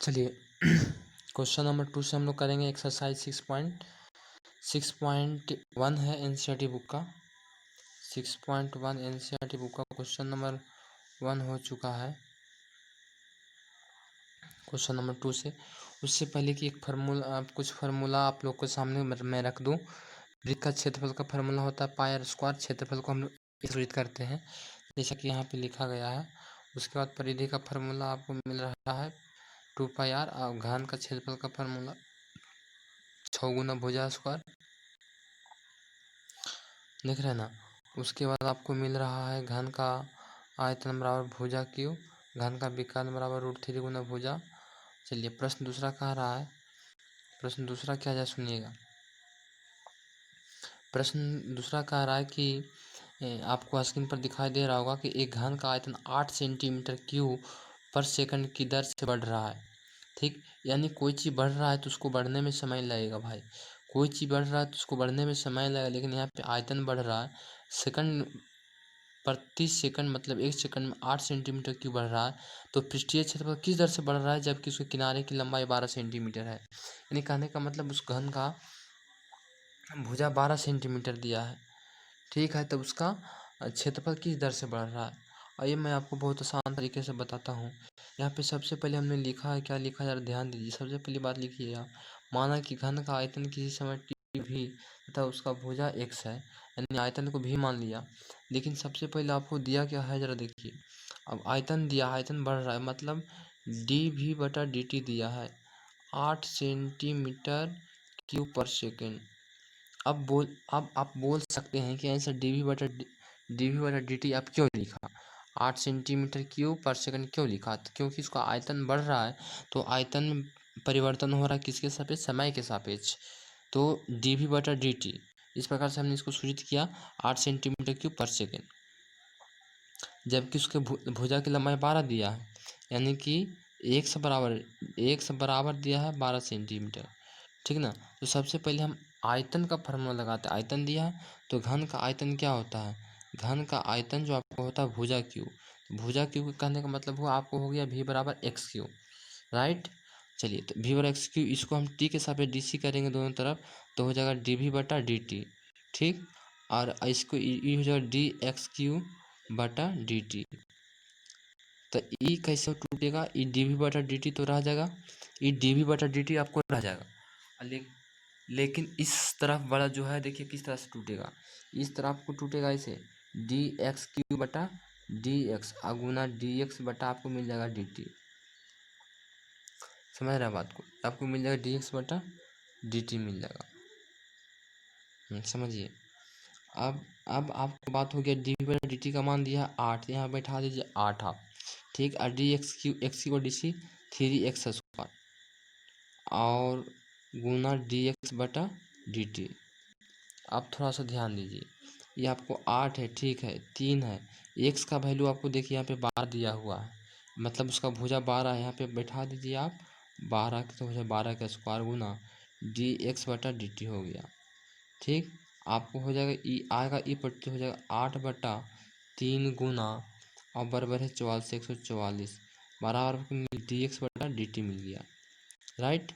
चलिए question number 2 से हम लोग करेंगे एक्सरसाइज 6.1 है एनसीईआरटी बुक का। 6.1 एनसीईआरटी बुक का क्वेश्चन नंबर 1 हो चुका है क्वेश्चन नंबर 2 से। उससे पहले कि एक फार्मूला कुछ फार्मूला आप लोग के सामने मैं रख दूं। वृत्त का क्षेत्रफल का फार्मूला होता है पाई आर स्क्वायर। क्षेत्रफल को हम लोग एक्सप्रेस करते हैं जैसा कि यहाँ पे लिखा गया है। उसके बाद परिधि का फार्मूला आपको मिल रहा है 2 पाई आर। और घन का क्षेत्रफल का फार्मूला 6 गुना भुजा स्क्वायर, देख रहे हैं ना। उसके बाद आपको मिल रहा है घन का आयतन बराबर भुजा क्यू, घन का विकर्ण बराबर √3 गुना भुजा। चलिए प्रश्न दूसरा कह रहा है। प्रश्न दूसरा क्या जाए सुनिएगा। प्रश्न दूसरा कह रहा है कि आपको स्क्रीन पर दिखाई दे रहा होगा कि एक घन का आयतन 8 सेंटीमीटर क्यूब पर सेकंड की दर से बढ़ रहा है। ठीक, यानी कोई चीज़ बढ़ रहा है तो उसको बढ़ने में समय लगेगा भाई। कोई चीज़ बढ़ रहा है तो उसको बढ़ने में समय लगेगा, लेकिन यहाँ पे आयतन बढ़ रहा है। सेकंड प्रति सेकंड मतलब 1 सेकंड में 8 सेंटीमीटर क्यूब बढ़ रहा है। तो पृष्ठीय क्षेत्रफल किस दर से बढ़ रहा है जबकि उसके किनारे की लंबाई 12 सेंटीमीटर है। यानी कहने का मतलब उस घन का भुजा 12 सेंटीमीटर दिया है। ठीक है, तो उसका क्षेत्रफल किस दर से बढ़ रहा है। आइए मैं आपको बहुत आसान तरीके से बताता हूँ। यहाँ पे सबसे पहले हमने लिखा है, क्या लिखा है जरा ध्यान दीजिए। सबसे पहली बात लिखिए आप, माना कि घन का आयतन किसी समय टी भी तथा उसका भुजा x है, यानी आयतन को भी मान लिया। लेकिन सबसे पहले आपको दिया क्या है जरा देखिए। अब आयतन दिया, आयतन बढ़ रहा है मतलब dv/dt दिया है 8 सेंटीमीटर क्यूब पर सेकेंड। अब आप बोल सकते हैं कि आंसर dv/dt आप क्यों लिखा, 8 सेंटीमीटर क्यूब पर सेकंड क्यों लिखा। तो क्योंकि इसका आयतन बढ़ रहा है, तो आयतन में परिवर्तन हो रहा है किसके सापेक्ष, समय के सापेक्ष। तो dv/dt इस प्रकार से हमने इसको सूचित किया 8 सेंटीमीटर क्यूब पर सेकेंड, जबकि उसके भुजा की लंबाई 12 दिया है, यानी कि एक से बराबर दिया है 12 सेंटीमीटर। ठीक ना। तो सबसे पहले हम आयतन का फार्मूला लगाते हैं। आयतन दिया है तो घन का आयतन क्या होता है, घन का आयतन जो आपको होता है भुजा क्यू। भुजा क्यू कहने का मतलब हुआ आपको हो गया v/x3, राइट। चलिए तो v/x3 इसको हम t के सापेक्ष dc करेंगे दोनों तरफ, तो हो जाएगा dv/dt। ठीक, और इसको हो जाएगा dx3/dt। तो ई कैसे टूटेगा, ई dv/dt तो रह जाएगा, ई dv/dt आपको रह जाएगा। लेकिन इस तरफ वाला जो है देखिए किस तरह से टूटेगा, इस तरफ आपको टूटेगा ऐसे dx3/dx गुना dx बटा आपको मिल जाएगा dt। समझ रहे बात को, आपको मिल जाएगा dx/dt मिल जाएगा। समझिए। अब आपको बात हो गया dv/dt का मान दिया 8, यहाँ बैठा दीजिए 8 आप। ठीक, और x को dc 3x² और गुना dx/dt। आप थोड़ा सा ध्यान दीजिए, ये आपको 8 है, ठीक है, 3 है। x का वैल्यू आपको देखिए यहाँ पे 12 दिया हुआ है, मतलब उसका भुजा 12 है। यहाँ पे बैठा दीजिए आप 12 तो हो जाए 12 का स्क्वायर गुना dx/dt हो गया। ठीक, आपको हो जाएगा ई आएगा, ई पट्टी हो जाएगा 8/3 गुना और बराबर है 44 से 144 बराबर dx/dt मिल गया, राइट।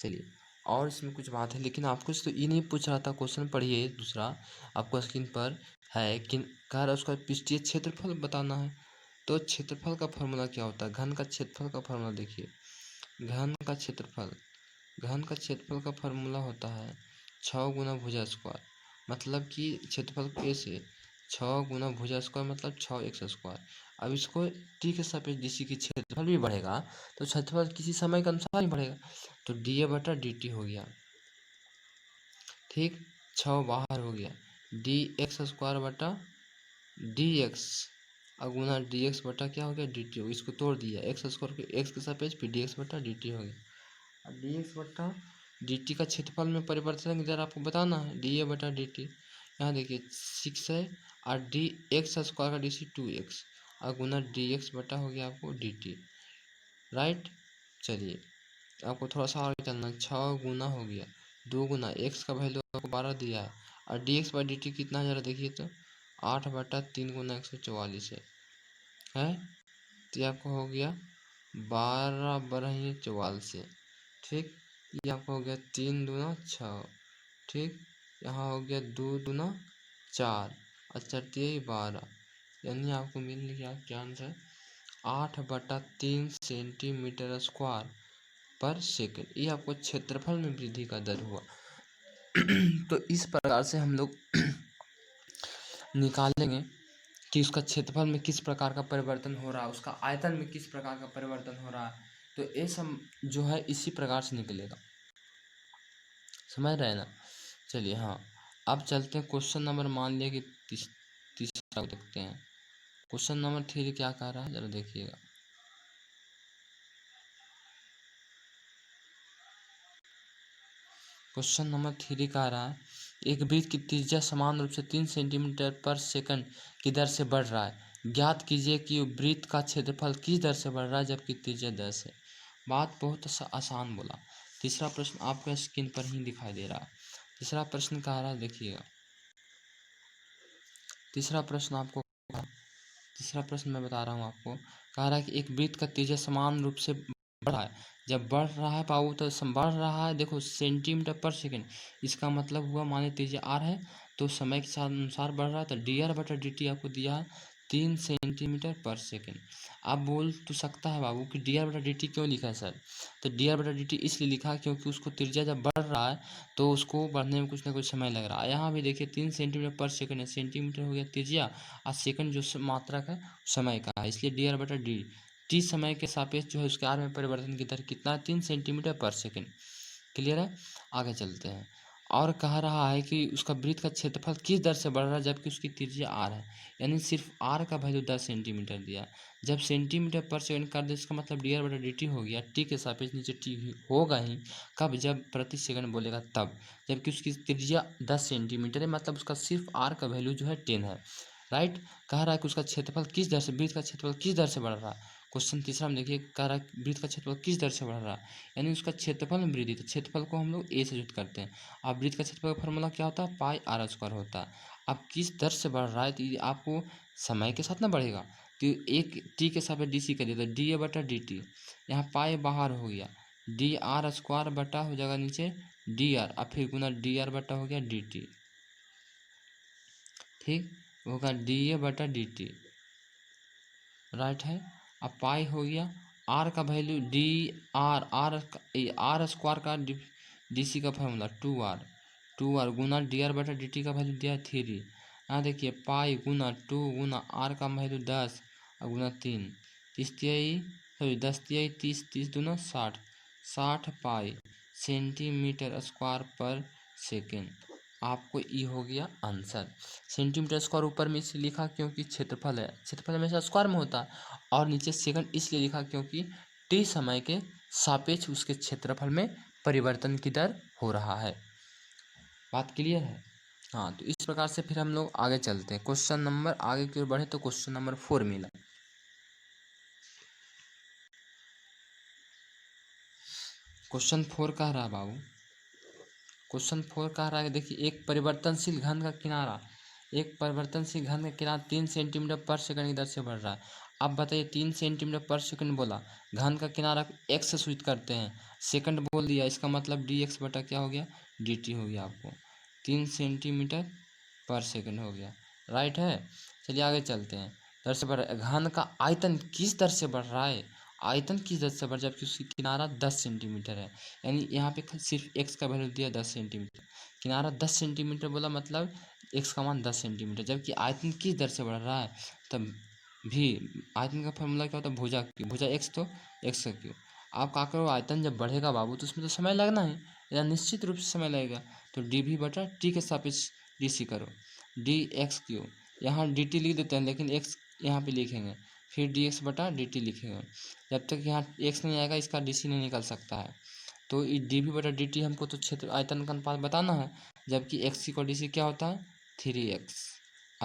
चलिए और इसमें कुछ बात है, लेकिन आपको तो ये नहीं पूछ रहा था। क्वेश्चन पढ़िए दूसरा, आपको स्क्रीन पर है कि कह रहा है उसका पृष्ठीय क्षेत्रफल बताना है। तो क्षेत्रफल का फॉर्मूला क्या होता है, घन का क्षेत्रफल का फॉर्मूला देखिए। घन का क्षेत्रफल का फॉर्मूला होता है 6 गुना भुजा स्क्वायर, मतलब कि क्षेत्रफल कैसे 6 गुना भुजा स्क्वायर मतलब 6x²। अब इसको टी के सापेक्ष डीसी की क्षेत्रफल भी बढ़ेगा, तो क्षेत्रफल किसी समय के अनुसार ही बढ़ेगा, तो dA/dt हो गया। ठीक, 6 बाहर हो गया, dx² गुना dx बटा क्या हो गया dt हो, इसको तोड़ दिया x² के x के सापेक्ष फिर dx/dt हो गया। और dx/dt का क्षेत्रफल में परिवर्तन की दर आपको बताना है dA/dt। यहाँ देखिए 6 है और dx² का dc 2x और गुना dx बटा हो गया आपको dt, राइट। चलिए आपको थोड़ा सा और चलना, 6 गुना हो गया 2 गुना x का वैल्यू आपको 12 दिया है और dx/dt कितना है जरा देखिए तो 8/3 गुना 144 है। तो ये आपको हो गया 12 बरही 44, ठीक। ये आपका हो गया 3 दूना 6, ठीक। यहाँ हो गया 2 दूना 4 और 4 12, यानी आपको मिल गया क्या आंसर 8/3 सेंटीमीटर स्क्वायर पर सेकंड। ये आपको क्षेत्रफल में वृद्धि का दर हुआ। तो इस प्रकार से हम लोग निकालेंगे कि उसका क्षेत्रफल में किस प्रकार का परिवर्तन हो रहा है, उसका आयतन में किस प्रकार का परिवर्तन हो रहा है। तो ये सब जो है इसी प्रकार से निकलेगा, समझ रहे हैं ना। चलिए हाँ, अब चलते हैं क्वेश्चन नंबर, मान लिया कि तीसरा देखते हैं। क्वेश्चन नंबर 3 क्या कह रहा है, जरा देखिएगा। क्वेश्चन नंबर 3 कह रहा है एक वृत्त की त्रिज्या समान रूप से 3 सेंटीमीटर पर सेकंड की दर से बढ़ रहा है। ज्ञात कीजिए कि वृत्त का क्षेत्रफल किस दर से बढ़ रहा है जबकि त्रिज्या 10 है। बात बहुत आसान बोला। तीसरा प्रश्न आपको स्क्रीन पर ही दिखाई दे रहा है। तीसरा प्रश्न कह रहा है, देखिएगा। तीसरा प्रश्न आपको, तीसरा प्रश्न मैं बता रहा हूँ आपको, कह रहा है कि एक वृत्त का त्रिज्या समान रूप से बढ़ रहा है। जब बढ़ रहा है पाऊ तो बढ़ रहा है, देखो सेंटीमीटर पर सेकंड, इसका मतलब हुआ माने त्रिज्या आर है तो समय के साथ अनुसार बढ़ रहा है। तो डी आर बटा डी टी आपको दिया है 3 सेंटीमीटर पर सेकंड। आप बोल तो सकता है बाबू कि डी आर बटा डी टी क्यों लिखा है सर। तो डी आर बटा डी टी इसलिए लिखा है क्योंकि उसको त्रिज्या जब बढ़ रहा है तो उसको बढ़ने में कुछ ना कुछ समय लग रहा है। यहाँ भी देखिए 3 सेंटीमीटर पर सेकंड है, सेंटीमीटर हो गया त्रिज्या और सेकंड जो मात्रक है समय का है, इसलिए डी आर बटा डी टी समय के सापेक्ष जो है उसके आर में परिवर्तन की दर कितना है 3 सेंटीमीटर पर सेकंड। क्लियर है, आगे चलते हैं। और कह रहा है कि उसका वृत्त का क्षेत्रफल किस दर से बढ़ रहा है जबकि उसकी त्रिज्या आर है, यानी सिर्फ आर का वैल्यू 10 सेंटीमीटर दिया। जब सेंटीमीटर पर सेकंड कर दे इसका मतलब डी आर बटा डी टी हो गया, टी के सापेक्ष नीचे टी होगा ही, कब, जब प्रति सेकंड बोलेगा तब, जबकि उसकी त्रिज्या 10 सेंटीमीटर है, मतलब उसका सिर्फ आर का वैल्यू जो है 10 है। राइट, कह रहा है कि उसका क्षेत्रफल किस दर से, वृत्त का क्षेत्रफल किस दर से बढ़ रहा है। क्वेश्चन तीसरा में देखिए, कह रहा है वृत्त का क्षेत्रफल किस दर से बढ़ रहा है, यानी उसका क्षेत्रफल में वृद्धि। तो क्षेत्रफल को हम लोग ए से युक्त करते हैं। अब वृत्त का क्षेत्रफल का फॉर्मूला क्या होता है, पाई आर स्क्वायर होता है। अब किस दर से बढ़ रहा है तो ये आपको समय के साथ ना बढ़ेगा, तो एक टी के साथ डी सी कर दिया, तो डी ए बटा डी टी, यहाँ पाई बाहर हो गया, डी आर स्क्वायर बटा हो जाएगा नीचे डी आर, और फिर गुना डी आर बटा हो गया डी टी, ठीक होगा डी ए बटा डी टी, राइट है। अब पाई हो गया, आर का value D R, R square का डी सी का फॉर्मूला 2 आर गुना डी आर बटा डी टी का वैल्यू दिया है 3। यहाँ देखिए पाई गुना 2 गुना आर का वैल्यू 10 और गुना 3, 30 30 दूना 60, 60 पाई सेंटीमीटर स्क्वायर पर सेकेंड। आपको ई हो गया आंसर। सेंटीमीटर स्क्वायर ऊपर में इसलिए लिखा क्योंकि क्षेत्रफल है, क्षेत्रफल हमेशा स्क्वायर में होता है, और नीचे सेकंड इसलिए लिखा क्योंकि टी समय के सापेक्ष उसके क्षेत्रफल में परिवर्तन की दर हो रहा है। बात क्लियर है। हाँ, तो इस प्रकार से फिर हम लोग आगे चलते हैं। क्वेश्चन नंबर आगे की ओर बढ़े तो क्वेश्चन नंबर 4 मिला। क्वेश्चन 4 कह रहा है बाबू, क्वेश्चन 4 कह रहा है कि देखिए एक परिवर्तनशील घन का किनारा, एक परिवर्तनशील घन का किनारा 3 सेंटीमीटर पर सेकंड की दर से बढ़ रहा है। अब बताइए 3 सेंटीमीटर पर सेकंड बोला, घन का किनारा एक्स से सूचित करते हैं, सेकंड बोल दिया, इसका मतलब डी एक्स बटा क्या हो गया डी टी हो गया। आपको 3 सेंटीमीटर पर सेकंड हो गया, राइट है। चलिए आगे चलते हैं। दर से बढ़ रहा है, घन का आयतन किस दर से बढ़ रहा है, आयतन किस दर से बढ़, जबकि उसकी किनारा 10 सेंटीमीटर है, यानी यहाँ पे सिर्फ एक्स का वैल्यू दिया 10 सेंटीमीटर, किनारा 10 सेंटीमीटर बोला मतलब एक्स का मान 10 सेंटीमीटर, जबकि आयतन किस दर से बढ़ रहा है, तब भी आयतन का फॉर्मूला क्या होता है, भुजा क्यू, भुजा एक्स तो एक्स का क्यू। आप क्या करो, आयतन जब बढ़ेगा बाबू तो उसमें तो समय लगना है, या निश्चित रूप से समय लगेगा, तो डी भी बटा टी के सापेक्ष डी सी करो, डी एक्स क्यू, यहाँ डी टी लिख देते हैं लेकिन एक्स यहाँ पे लिखेंगे, फिर डी एक्स बटा डी टी लिखेंगे, जब तक यहाँ एक्स नहीं आएगा इसका डी सी नहीं निकल सकता है। तो डी भी बटा डी टी हमको तो क्षेत्र आयतन का अनुपात बताना है, जबकि एक्स का डी सी क्या होता है 3x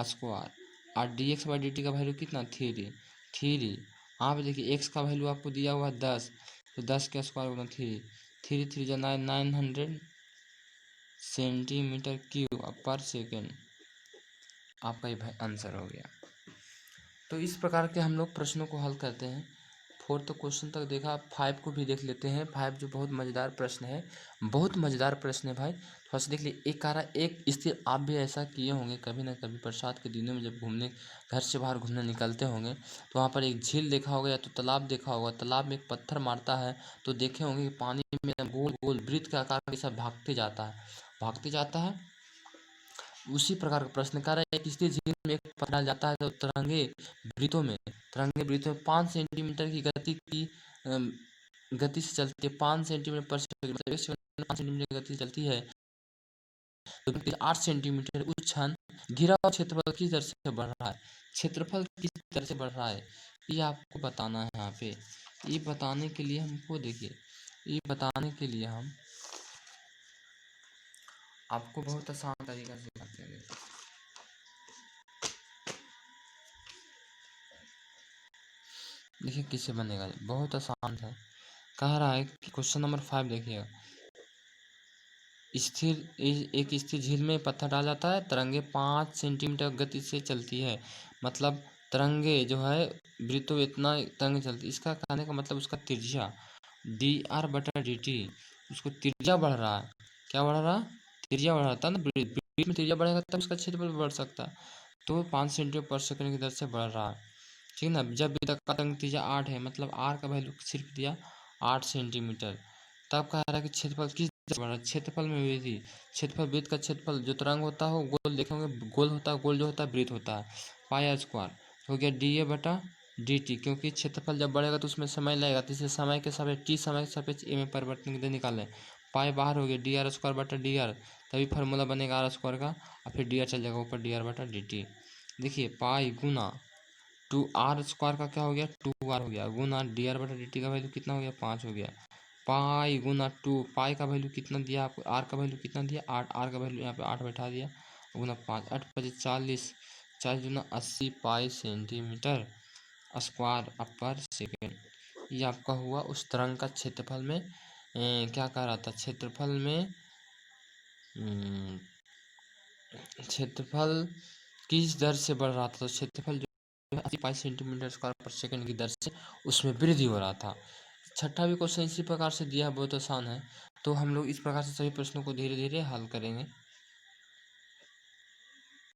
स्क्वायर, और D x by D T का वैल्यू कितना 3 यहाँ पे देखिए एक्स का वैल्यू आपको दिया हुआ है 10, तो 10 का स्क्वायर गुना 3 3 जो 900 सेंटीमीटर क्यूब पर सेकेंड, आपका ये आंसर हो गया। तो इस प्रकार के हम लोग प्रश्नों को हल करते हैं। 4th क्वेश्चन तक देखा, 5 को भी देख लेते हैं। 5 जो बहुत मज़ेदार प्रश्न है, बहुत मज़ेदार प्रश्न है भाई। थोड़ा सा देख लिए। एक कह रहा है, एक स्थिर, आप भी ऐसा किए होंगे कभी ना कभी बरसात के दिनों में, जब घूमने घर से बाहर घूमने निकलते होंगे तो वहाँ पर एक झील देखा होगा या तो तालाब देखा होगा। तालाब में एक पत्थर मारता है तो देखे होंगे कि पानी में गोल गोल वृत्त के आकार के साथ भागते जाता है। उसी प्रकार का प्रश्न कर रहा है, किसी झील में एक पत्थर डाल जाता है तो तिरंगे वृत्तों में 5 सेंटीमीटर की गति से चलती है। 5 सेंटीमीटर पर सेकंड, मतलब 1 सेकंड में 5 सेंटीमीटर गति से चलती है तो 8 सेंटीमीटर उस क्षण घिरा हुआ क्षेत्रफल किस दर से बढ़ रहा है। क्षेत्रफल किस दर से बढ़ रहा है, ये आपको बताना है। यहाँ पे ये बताने के लिए हमको, देखिए, ये बताने के लिए हम आपको बहुत आसान तरीका से बताते हैं। देखिए किससे बनेगा, बहुत आसान है। कह रहा है कि क्वेश्चन नंबर 5 देखिएगा। एक स्थिर झील में पत्थर डाला जाता है, तरंगे 5 सेंटीमीटर गति से चलती है। मतलब तरंगे जो है वृत्तों में इतना तरंगे चलती है। इसका कहने का मतलब उसका त्रिज्या dr/dt, उसको त्रिज्या बढ़ रहा है। क्या बढ़ रहा है? त्रिज्या बढ़ रहा था ना। वृत्त में त्रिज्या बढ़ेगा तब उसका क्षेत्रफल बढ़ सकता है। तो 5 सेंटीमीटर पर सेकंड की दर से बढ़ रहा है, ठीक है ना। जब भी तक का तरंग त्रिज्या 8 है, मतलब आर का वैल्यू सिर्फ दिया 8 सेंटीमीटर। तब कह रहा है कि क्षेत्रफल किस दर से बढ़ रहा है। क्षेत्रफल में वृद्धि, क्षेत्रफल वृत्त का क्षेत्रफल जो तरंग होता है वो गोल देखेंगे, गोल होता है, गोल जो होता है वृत्त होता है। पाई स्क्वायर हो गया dA/dt, क्योंकि क्षेत्रफल जब बढ़ेगा तो उसमें समय लगेगा, तो इसे समय के सापेक्ष टी समय के सापेक्ष ए में परिवर्तन करके निकालें। पाई बाहर हो गया dr²/dr, तभी फार्मूला बनेगा आर स्क्वायर का, और फिर dr चल जाएगा ऊपर dr/dt। देखिए पाई गुना 2r² का क्या हो गया 2r हो गया, गुना dr/dt का वैल्यू कितना हो गया 5 हो गया। पाई गुना 2, पाई का वैल्यू कितना दिया आपको, आर का वैल्यू कितना दिया 8, आर का वैल्यू यहाँ पे 8 बैठा दिया, गुना 5, 8 × 5 = 40, 40 गुना 80 पाई सेंटीमीटर स्क्वायर पर सेकेंड। ये आपका हुआ उस तरंग का क्षेत्रफल में। क्या कह रहा था, क्षेत्रफल किस दर से बढ़ रहा था। तो क्षेत्रफल जो है 80 पाई सेंटीमीटर स्क्वायर पर सेकंड की दर से उसमें वृद्धि हो रहा था। छठा भी क्वेश्चन इसी प्रकार से दिया है, बहुत आसान है। तो हम लोग इस प्रकार से सभी प्रश्नों को धीरे धीरे हल करेंगे।